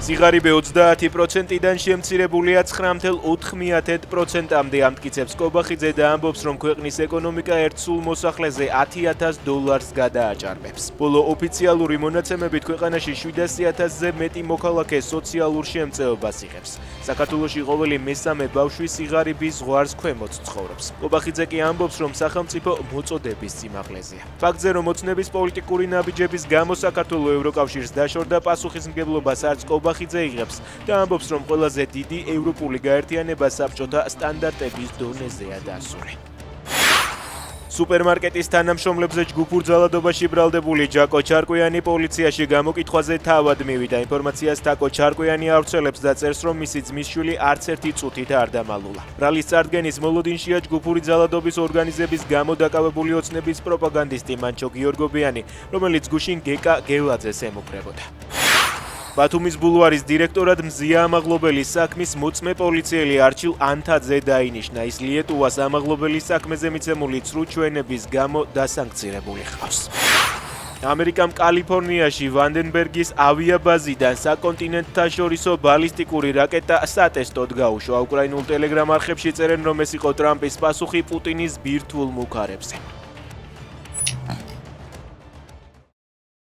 სიღარიბე 30%-დან შემცირებულია 9.4%-მდე ამტკიცებს კობახიძე და ამბობს, რომ ქვეყნის ეკონომიკა ერთ სულ მოსახლეზე $10,000 გადააჭარბებს. ბოლო ოფიციალური მონაცემებით ქვეყანაში 700,000-ზე მეტი მოქალაქე სოციალურ შემწეობას იღებს. საქართველოში ყოველი მესამე ბავშვი სიღარიბის ზღვარს ქვემოთ ცხოვრობს. კობახიძე კი ამბობს, რომ სახელმწიფო მოწოდების სიმაღლეზეა. ფაქტზე, რომ ოცნების პოლიტიკური ნაბიჯების გამო საქართველო ევროკავშირს დაშორდა პასუხისმგებლობას არც კობახიძე იღებს და ამბობს, რომ ყველაზე დიდი ევროპული გაერთიანება საბჭოთა სტანდარტების დონეზეა დასული. სუპერმარკეტის თანამშრომლებზე ჯგუფურ ძალადობაში ბრალდებული ჯაკო ჩარკვიანი პოლიციაში გამოკითხვაზე თავად მივიდა. ინფორმაციას თაკო ჩარკვიანი ავრცელებს და წერს, რომ მისი ძმისშვილი არც ერთი წუთით არ დამალულა. ბრალის წარდგენის მოლოდინშია ჯგუფური ძალადობის ორგანიზების გამო დაკავებული ოცნების პროპაგანდისტი მანჩო გიორგობიანი, რომელიც გუშინ გეკა გელაძეს ემუქრებოდა. ბათუმის ბულვარის დირექტორად მზია ამაღლობელის საქმის მოწმე პოლიციელი არჩილ ანთაძე დაინიშნა. ის ლიეტუვას ამაღლობელის საქმეზე მიცემული ცრუ ჩვენების გამო დასანქცირებული ჰყავს. ამერიკამ კალიფორნიაში ვანდენბერგის ავიაბაზიდან საკონტინენტთაშორისო ბალისტიკური რაკეტა სატესტოდ გაუშვა. უკრაინულ ტელეგრამ არხებში წერენ, რომ ეს იყო ტრამპის პასუხი პუტინის ბირთვულ მუქარებზე.